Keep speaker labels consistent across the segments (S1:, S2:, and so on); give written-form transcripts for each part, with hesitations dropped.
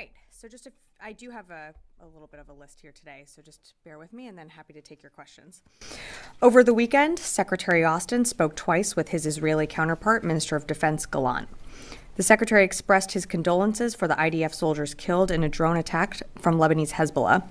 S1: right, so I do have a little bit of a list here today, so just bear with me and then happy to take your questions. Over the weekend, Secretary Austin spoke twice with his Israeli counterpart, Minister of Defense Gallant. The secretary expressed his condolences for the IDF soldiers killed in a drone attack from Lebanese Hezbollah.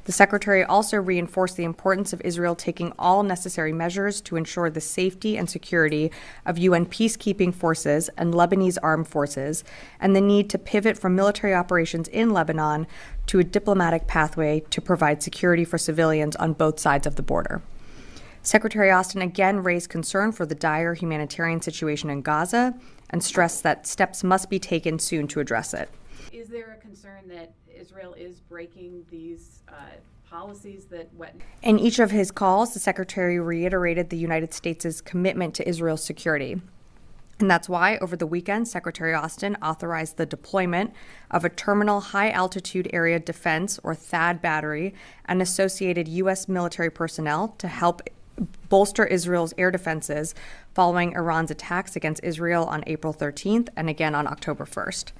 S1: The secretary also reinforced the importance of Israel taking all necessary measures to ensure the safety and security of UN peacekeeping forces and Lebanese armed forces, and the need to pivot from military operations in Lebanon to a diplomatic pathway to provide security for civilians on both sides of the border. Secretary Austin again raised concern for the dire humanitarian situation in Gaza and stressed that steps must be taken soon to address it.
S2: Is there a concern that Israel is breaking these policies that
S1: In each of his calls, the secretary reiterated the United States' commitment to Israel's security. And that's why, over the weekend, Secretary Austin authorized the deployment of a Terminal High Altitude Area Defense, or THAAD battery, and associated U.S. military personnel to help bolster Israel's air defenses following Iran's attacks against Israel on April 13th and again on October 1st.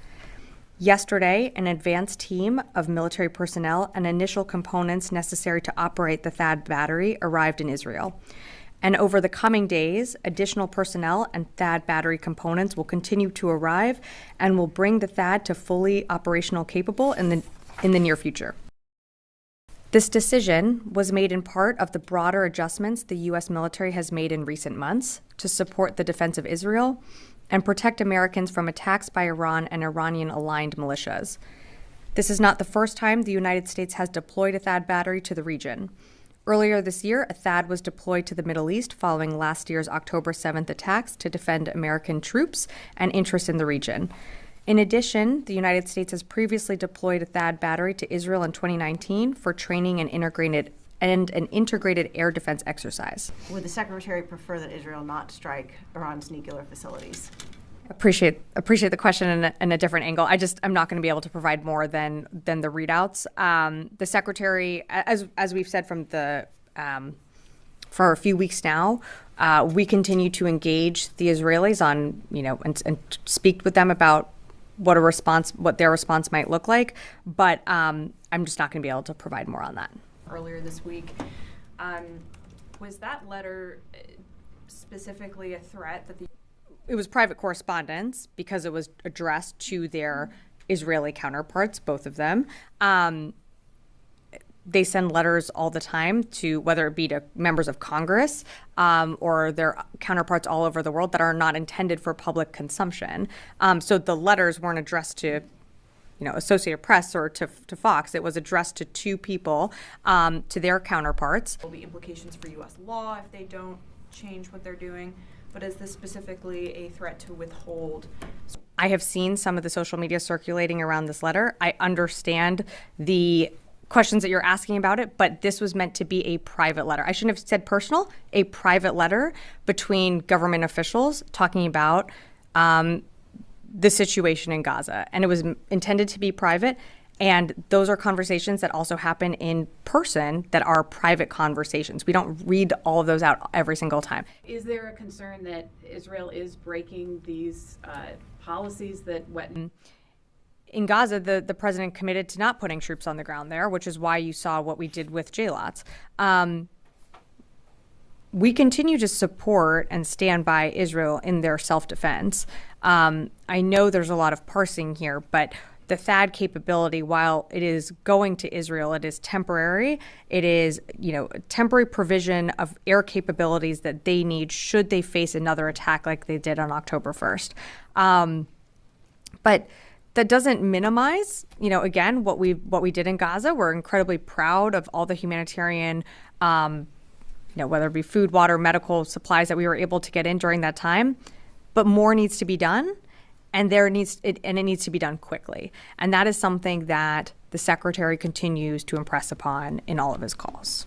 S1: Yesterday, an advanced team of military personnel and initial components necessary to operate the THAAD battery arrived in Israel. And over the coming days, additional personnel and THAAD battery components will continue to arrive and will bring the THAAD to fully operational capable in the near future. This decision was made in part of the broader adjustments the U.S. military has made in recent months to support the defense of Israel and protect Americans from attacks by Iran and Iranian-aligned militias. This is not the first time the United States has deployed a THAAD battery to the region. Earlier this year, a THAAD was deployed to the Middle East following last year's October 7th attacks to defend American troops and interests in the region. In addition, the United States has previously deployed a THAAD battery to Israel in 2019 for training and an integrated air defense exercise.
S3: Would the Secretary prefer that Israel not strike Iran's nuclear facilities?
S1: Appreciate the question in a different angle. I'm not going to be able to provide more than the readouts. The Secretary, as we've said for a few weeks now, we continue to engage the Israelis on, and speak with them about what their response might look like. But I'm just not going to be able to provide more on that.
S2: Earlier this week, was that letter specifically a threat that
S1: It was private correspondence because it was addressed to their Israeli counterparts, both of them. They send letters all the time to, whether it be to members of Congress or their counterparts all over the world, that are not intended for public consumption. So the letters weren't addressed to Associated Press or to Fox. It was addressed to two people, to their counterparts.
S2: There will be implications for U.S. law if they don't change what they're doing. But is this specifically a threat to withhold?
S1: I have seen some of the social media circulating around this letter. I understand the questions that you're asking about it, but this was meant to be a private letter. I shouldn't have said personal, a private letter between government officials talking about the situation in Gaza. And it was intended to be private. And those are conversations that also happen in person that are private conversations. We don't read all of those out every single time.
S2: Is there a concern that Israel is breaking these policies that
S1: In Gaza, the president committed to not putting troops on the ground there, which is why you saw what we did with JLOTs. We continue to support and stand by Israel in their self-defense. I know there's a lot of parsing here, but the THAAD capability, while it is going to Israel, it is temporary. It is, temporary provision of air capabilities that they need should they face another attack like they did on October 1st. But that doesn't minimize, again, what we did in Gaza. We're incredibly proud of all the humanitarian, whether it be food, water, medical supplies that we were able to get in during that time. But more needs to be done. And it needs to be done quickly. And that is something that the secretary continues to impress upon in all of his calls.